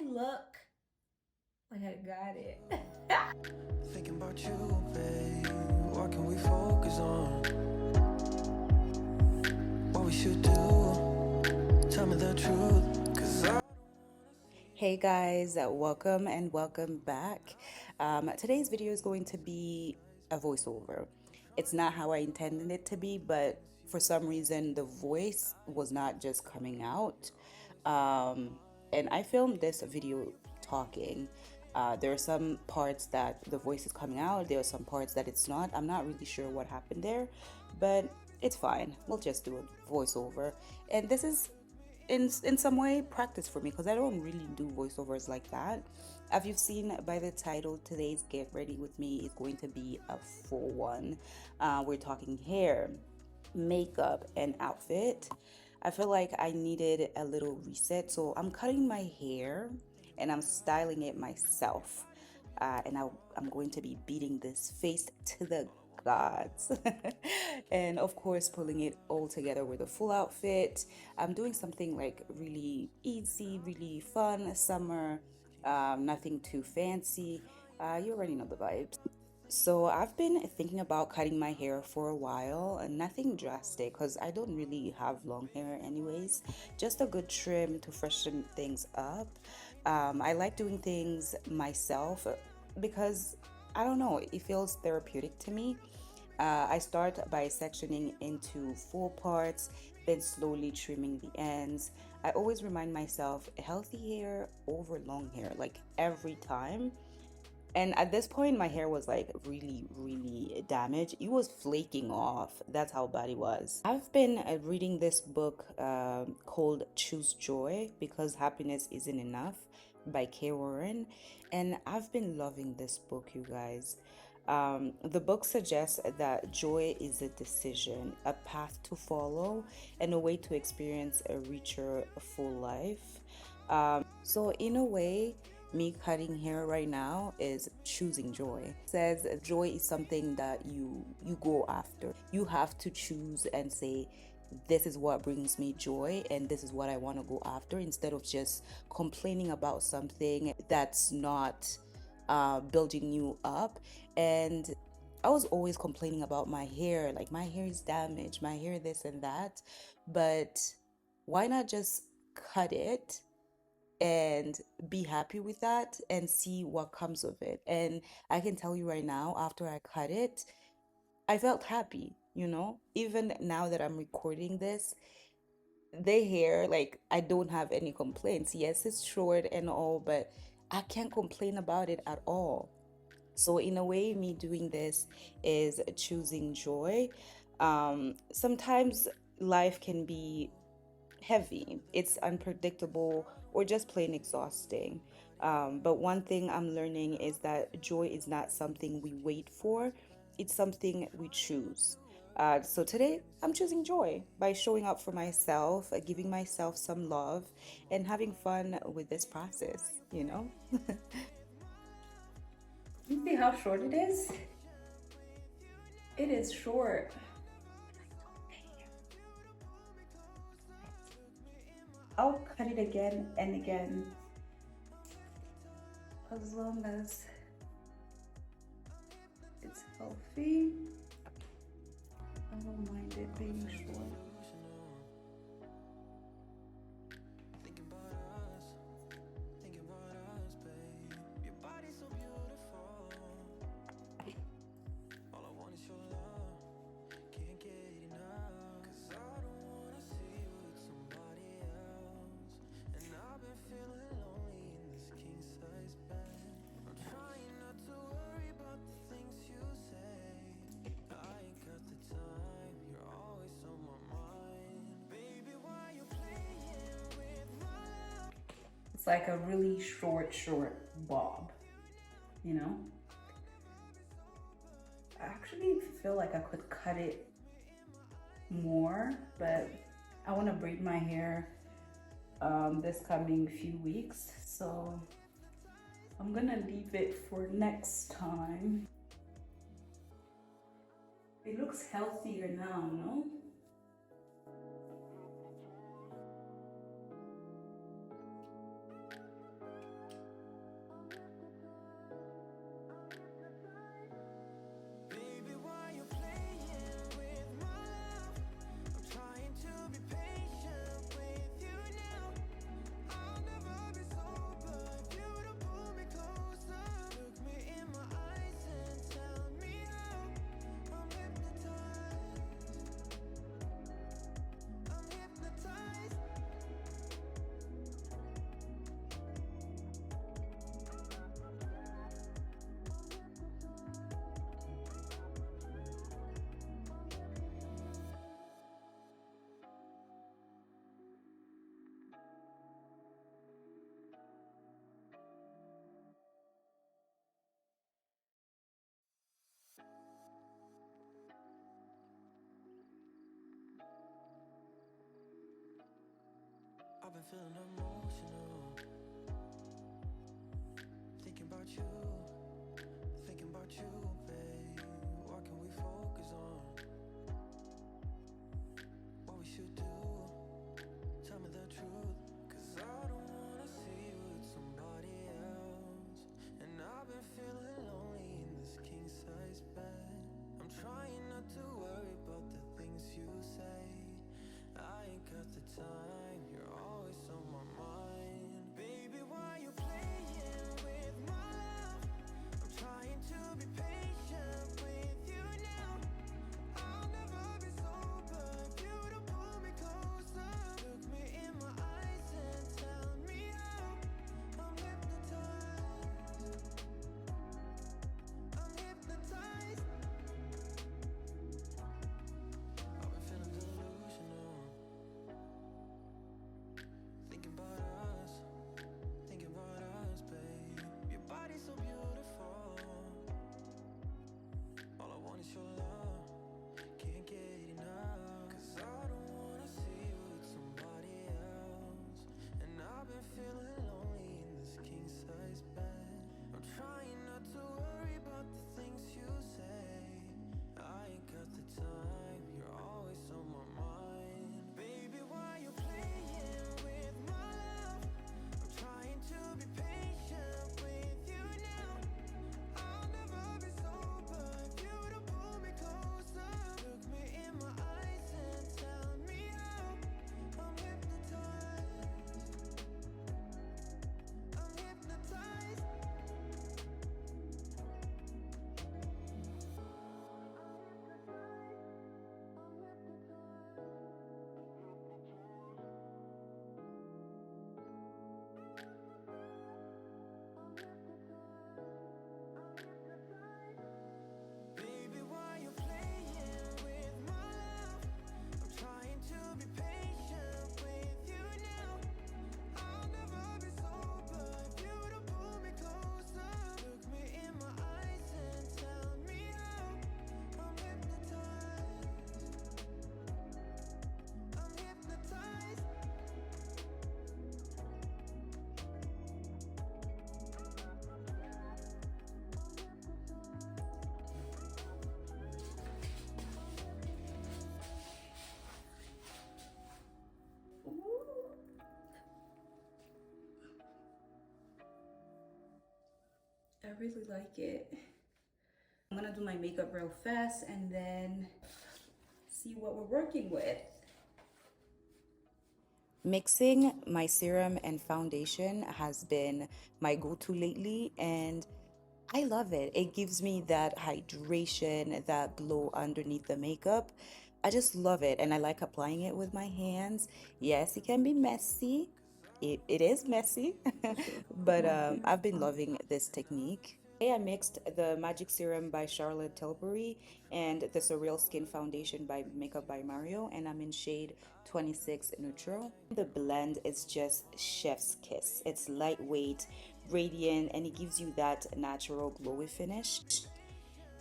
look like I got it. Thinking about you, babe. What can we focus on? What we should do? Tell me the truth. Hey guys, welcome and welcome back. Today's video is going to be a voiceover. It's not how I intended it to be, but for some reason the voice was not just coming out. And I filmed this video talking. There are some parts that the voice is coming out, there are some parts that it's not. I'm not really sure what happened there, but it's fine. We'll just do a voiceover. And this is in some way practice for me because I don't really do voiceovers like that. As you've seen by the title, today's Get Ready With Me is going to be a full one. We're talking hair, makeup, and outfit. I feel like I needed a little reset, so I'm cutting my hair and I'm styling it myself. I'm going to be beating this face to the gods. And of course, pulling it all together with a full outfit. I'm doing something like really easy, really fun, summer, nothing too fancy. You already know the vibes. So I've been thinking about cutting my hair for a while, and nothing drastic because I don't really have long hair anyways. Just a good trim to freshen things up. I like doing things myself because I don't know, it feels therapeutic to me. I start by sectioning into full parts, then slowly trimming the ends. I always remind myself healthy hair over long hair, like every time. And at this point, my hair was like really, really damaged. It was flaking off. That's how bad it was. I've been reading this book called Choose Joy Because Happiness Isn't Enough by Kay Warren. And I've been loving this book, you guys. The book suggests that joy is a decision, a path to follow, and a way to experience a richer, full life. So in a way, me cutting hair right now is choosing joy. It says joy is something that you go after. You have to choose and say, this is what brings me joy and this is what I want to go after, instead of just complaining about something that's not building you up. And I was always complaining about my hair, like my hair is damaged, my hair this and that. But why not just cut it and be happy with that and see what comes of it? And I can tell you right now, after I cut it, I felt happy, you know? Even now that I'm recording this, the hair, like, I don't have any complaints. Yes, it's short and all, but I can't complain about it at all. So in a way, me doing this is choosing joy. Sometimes life can be heavy, it's unpredictable, or just plain exhausting. But one thing I'm learning is that joy is not something we wait for, it's something we choose. So today, I'm choosing joy by showing up for myself, giving myself some love, and having fun with this process, you know? You see how short it is? It is short. I'll cut it again and again as long as it's healthy. I don't mind it being short. It's like a really short bob, you know? I actually feel like I could cut it more, but I want to braid my hair this coming few weeks, so I'm gonna leave it for next time. It looks healthier now, no? feeling emotional. Thinking about you, babe. What can we focus on? What we should do? Tell me the truth. Cause I don't wanna see you with somebody else. And I've been feeling lonely in this king size bed. I'm trying not to worry about the things you say. I ain't got the time, you're always on my mind. Baby, why you playing with my love? I'm trying to be patient with you now. I'll never be sober if you don't pull me closer. Look me in my eyes and tell me how. I'm hypnotized. I'm hypnotized. I've been feeling delusional. Thinking about us, babe. Your body's so beautiful. All I want is your love. Can't get enough. Cause I don't wanna see you with somebody else. And I've been feeling lonely in this king size bed. I'm trying not to worry about the things you say. I ain't got the time, you're always on my mind. Baby, why you playing with my love? I'm trying to be patient with you now. I'll never be sober if you don't pull me closer. Look me in my eyes and tell me how. I'm hypnotized. I'm hypnotized. Baby, why you playing with my love? I'm trying to be patient with you now. I'll never be sober if you don't pull me closer. Look me in my eyes and tell me how. I'm hypnotized. I'm hypnotized. I really like it. I'm gonna do my makeup real fast and then see what we're working with. Mixing my serum and foundation has been my go-to lately, and I love it. It gives me that hydration, that glow underneath the makeup. I just love it, and I like applying it with my hands. Yes, it can be messy. It is messy, but I've been loving this technique. Today I mixed the Magic Serum by Charlotte Tilbury and the Surreal Skin Foundation by Makeup by Mario, and I'm in shade 26 Neutral. The blend is just chef's kiss. It's lightweight, radiant, and it gives you that natural glowy finish.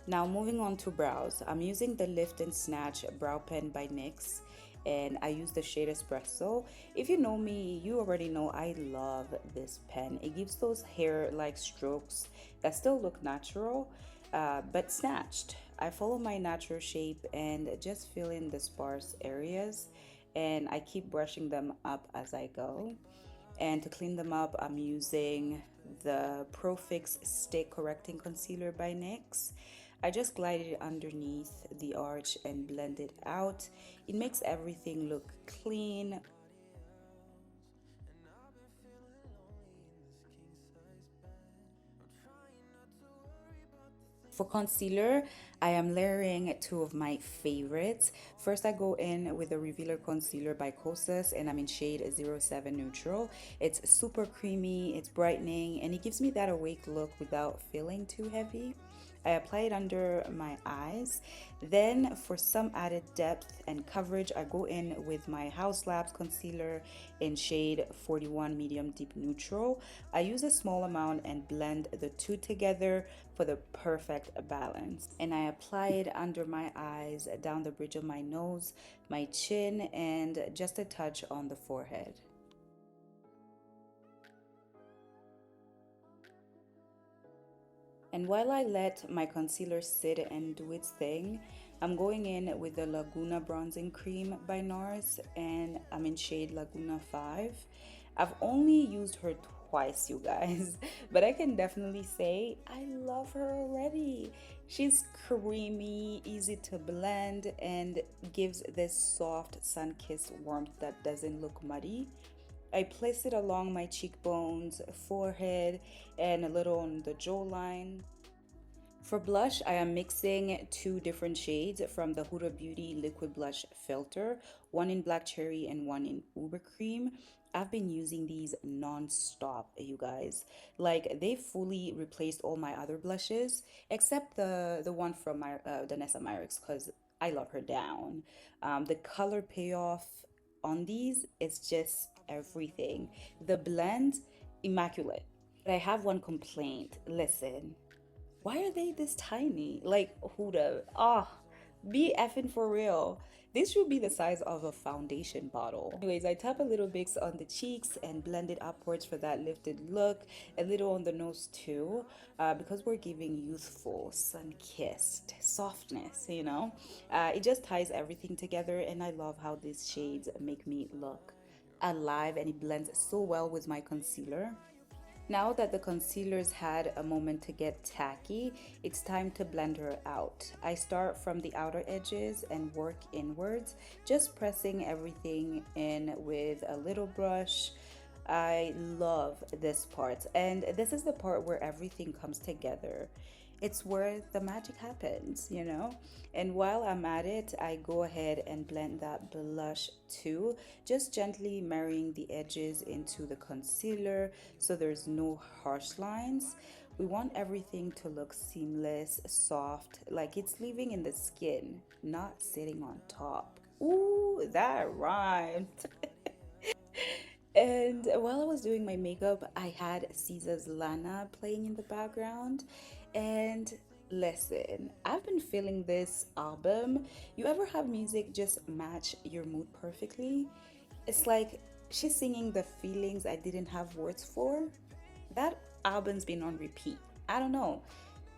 Now moving on to brows, I'm using the Lift and Snatch Brow Pen by NYX, and I use the shade Espresso. If you know me, you already know I love this pen. It gives those hair-like strokes that still look natural, but snatched. I follow my natural shape and just fill in the sparse areas, and I keep brushing them up as I go. And to clean them up, I'm using the Pro Fix Stick Correcting Concealer by NYX. I just glide it underneath the arch and blend it out. It makes everything look clean. For concealer, I am layering two of my favorites. First, I go in with the Revealer Concealer by Kosas, and I'm in shade 07 Neutral. It's super creamy, it's brightening, and it gives me that awake look without feeling too heavy. I apply it under my eyes. Then for some added depth and coverage, I go in with my House Labs concealer in shade 41 Medium Deep Neutral. I use a small amount and blend the two together for the perfect balance. And I apply it under my eyes, down the bridge of my nose, my chin, and just a touch on the forehead. And while I let my concealer sit and do its thing, I'm going in with the Laguna Bronzing Cream by NARS, and I'm in shade Laguna 5. I've only used her twice, you guys, but I can definitely say I love her already. She's creamy, easy to blend, and gives this soft sun-kissed warmth that doesn't look muddy. I place it along my cheekbones, forehead, and a little on the jawline. For blush, I am mixing two different shades from the Huda Beauty Liquid Blush Filter, one in Black Cherry and one in Uber Cream. I've been using these non-stop, you guys. Like, they fully replaced all my other blushes, except the one from my Danessa Myricks, because I love her down. The color payoff on these is just everything. The blend, immaculate. But I have one complaint. Listen, why are they this tiny? Like, Huda, be effing for real. This should be the size of a foundation bottle. Anyways, I tap a little bit on the cheeks and blend it upwards for that lifted look. A little on the nose too, because we're giving youthful, sun-kissed softness, you know? It just ties everything together, and I love how these shades make me look alive, and it blends so well with my concealer. Now that the concealer's had a moment to get tacky, it's time to blend her out. I start from the outer edges and work inwards, just pressing everything in with a little brush. I love this part, and this is the part where everything comes together. It's where the magic happens, you know? And while I'm at it, I go ahead and blend that blush too, just gently marrying the edges into the concealer so there's no harsh lines. We want everything to look seamless, soft, like it's leaving in the skin, not sitting on top. Ooh, that rhymed. And while I was doing my makeup, I had Caesar's Lana playing in the background. And listen, I've been feeling this album. You ever have music just match your mood perfectly? It's like she's singing the feelings I didn't have words for. That album's been on repeat. I don't know.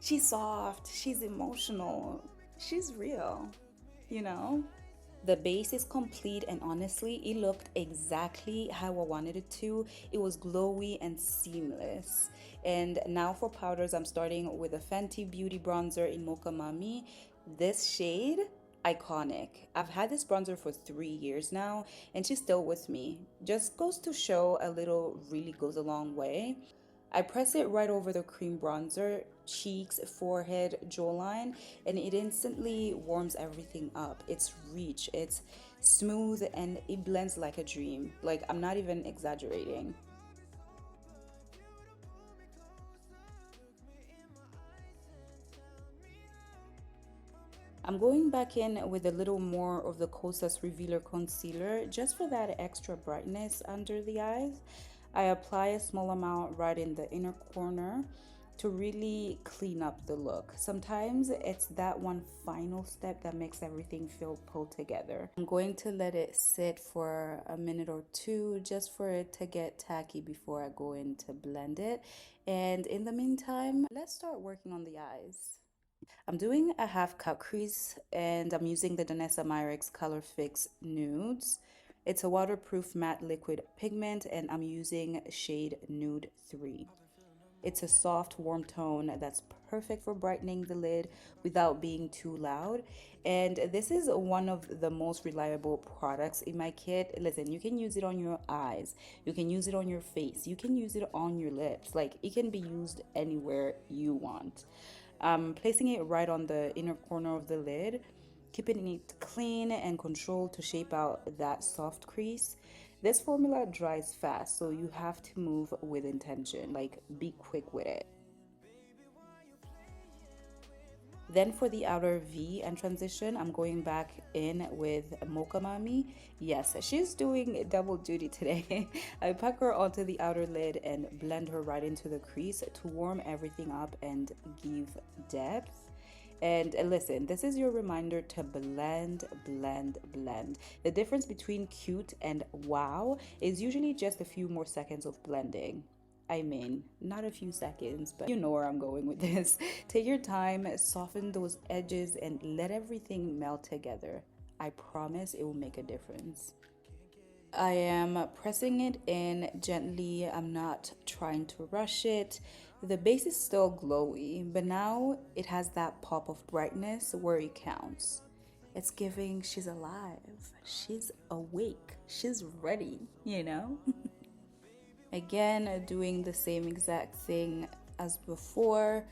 She's soft, she's emotional, she's real, you know? The base is complete, and honestly, it looked exactly how I wanted it to. It was glowy and seamless. And now for powders, I'm starting with a Fenty Beauty bronzer in Mocha Mami. This shade, iconic. I've had this bronzer for 3 years now, and she's still with me. Just goes to show a little really goes a long way. I press it right over the cream bronzer, cheeks, forehead, jawline, and it instantly warms everything up. It's rich, it's smooth, and it blends like a dream. Like, I'm not even exaggerating. I'm going back in with a little more of the Kosas Revealer Concealer just for that extra brightness under the eyes. I apply a small amount right in the inner corner to really clean up the look. Sometimes it's that one final step that makes everything feel pulled together. I'm going to let it sit for a minute or two just for it to get tacky before I go in to blend it. And in the meantime, let's start working on the eyes. I'm doing a half cut crease, and I'm using the Danessa Myricks Color Fix Nudes. It's a waterproof matte liquid pigment, and I'm using shade Nude 3. It's a soft, warm tone that's perfect for brightening the lid without being too loud. And this is one of the most reliable products in my kit. Listen, you can use it on your eyes, you can use it on your face, you can use it on your lips. Like, it can be used anywhere you want. Placing it right on the inner corner of the lid, keeping it clean and controlled to shape out that soft crease. This formula dries fast, so you have to move with intention, like be quick with it. Then for the outer V and transition, I'm going back in with Mocha Mami. Yes, she's doing double duty today. I pack her onto the outer lid and blend her right into the crease to warm everything up and give depth. And listen, this is your reminder to blend, blend, blend. The difference between cute and wow is usually just a few more seconds of blending. I mean, not a few seconds, but you know where I'm going with this. Take your time, soften those edges, and let everything melt together. I promise it will make a difference. I am pressing it in gently. I'm not trying to rush it. The base is still glowy, but now it has that pop of brightness where it counts. It's giving she's alive, she's awake, she's ready, you know? Again, doing the same exact thing as before.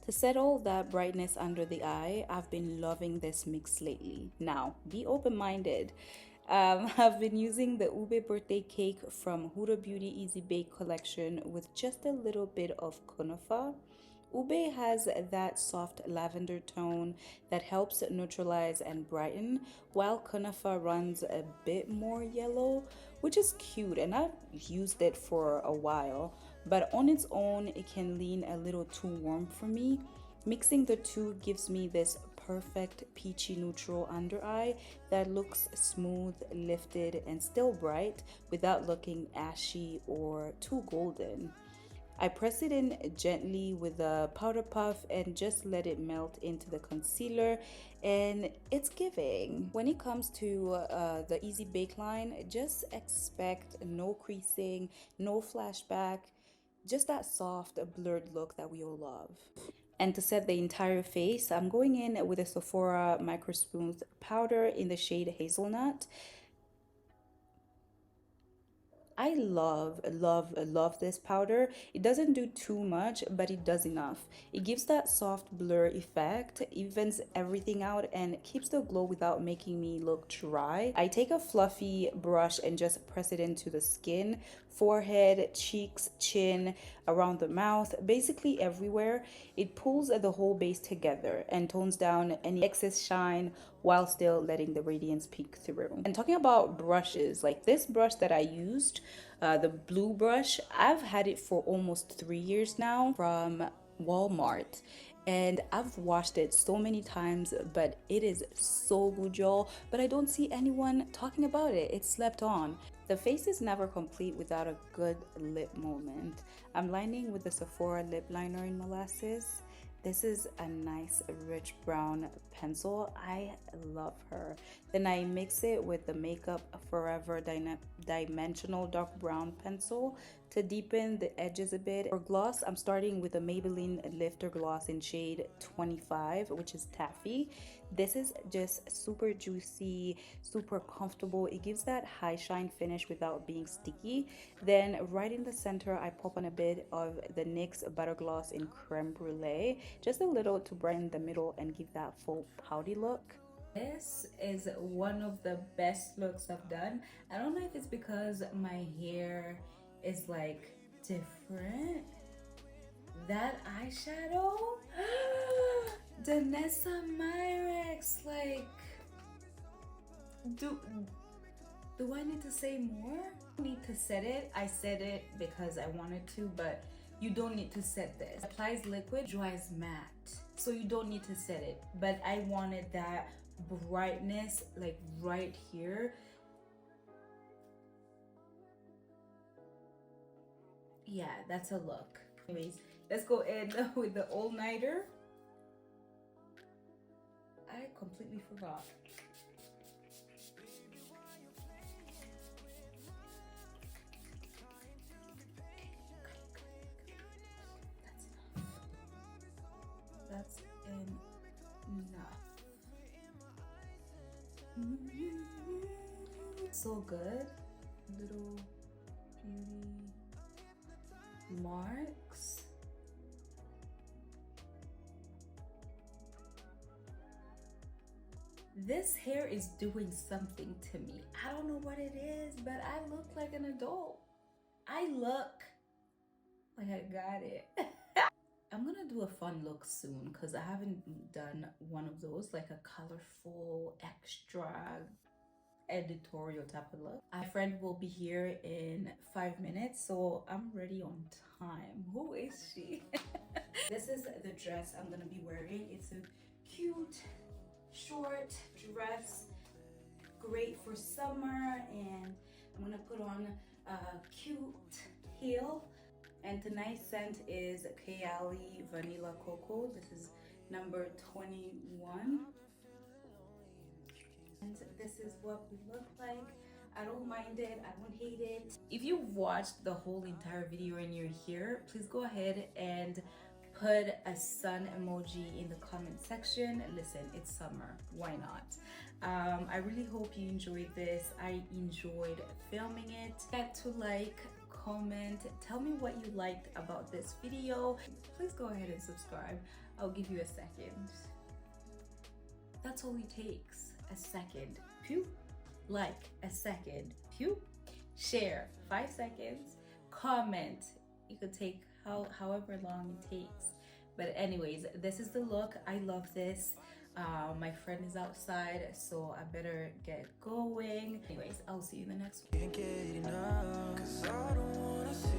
To set all that brightness under the eye, I've been loving this mix lately. Now, be open minded. I've been using the Ube birthday cake from Huda Beauty Easy Bake collection with just a little bit of kunafa. Ube has that soft lavender tone that helps neutralize and brighten, while kunafa runs a bit more yellow, which is cute, and I've used it for a while, but on its own, it can lean a little too warm for me. Mixing the two gives me this perfect peachy neutral under eye that looks smooth, lifted, and still bright without looking ashy or too golden. I press it in gently with a powder puff and just let it melt into the concealer, and it's giving. When it comes to the Easy Bake line, just expect no creasing, no flashback, just that soft, blurred look that we all love. And to set the entire face, I'm going in with a Sephora Micro Smooth powder in the shade Hazelnut. I love this powder. It doesn't do too much, but it does enough. It gives that soft blur effect, evens everything out, and keeps the glow without making me look dry. I take a fluffy brush and just press it into the skin, forehead, cheeks, chin, around the mouth, basically everywhere. It pulls the whole base together and tones down any excess shine while still letting the radiance peek through. And talking about brushes, like this brush that I used, the blue brush, I've had it for almost 3 years now from Walmart. And I've washed it so many times, but it is so good, y'all. But I don't see anyone talking about it. It's slept on. The face is never complete without a good lip moment. I'm lining with the Sephora lip liner in Molasses. This is a nice rich brown pencil. I love her. Then I mix it with the Makeup Forever Dimensional Dark Brown pencil to deepen the edges a bit. For gloss, I'm starting with the Maybelline Lifter Gloss in shade 25, which is Taffy. This is just super juicy, super comfortable. It gives that high shine finish without being sticky. Then right in the center, I pop on a bit of the NYX Butter Gloss in Creme Brulee, just a little to brighten the middle and give that full pouty look. This is one of the best looks I've done. I don't know if it's because my hair is like different. That eyeshadow, Danessa Myrex, like, do I need to say more? I need to set it. I said it because I wanted to, but you don't need to set this. Applies liquid, dries matte, so you don't need to set it. But I wanted that brightness like right here. Yeah, that's a look. Anyways, let's go in with the all-nighter. I completely forgot. That's enough. So good. Little beauty marks. This hair is doing something to me. I don't know what it is, but I look like an adult. I look like I got it. I'm gonna do a fun look soon because I haven't done one of those, like a colorful extra. editorial type of look. My friend will be here in 5 minutes, so I'm ready on time. Who is she? This is the dress I'm gonna be wearing. It's a cute short dress, great for summer, and I'm gonna put on a cute heel. And tonight's scent is Kayali Vanilla Cocoa. This is number 21. And this is what we look like. I don't mind it, I don't hate it. If you've watched the whole entire video and you're here, please go ahead and put a sun emoji in the comment section. Listen, it's summer, why not? I really hope you enjoyed this. I enjoyed filming it. Get to like, comment, tell me what you liked about this video. Please go ahead and subscribe. I'll give you a second. That's all it takes, a second. Pew. Like, a second. Pew. Share, 5 seconds. Comment, it could take however long it takes. But anyways, this is the look. I love this. My friend is outside, so I better get going. Anyways, I'll see you in the next one. Can't get enough, 'cause I don't wanna see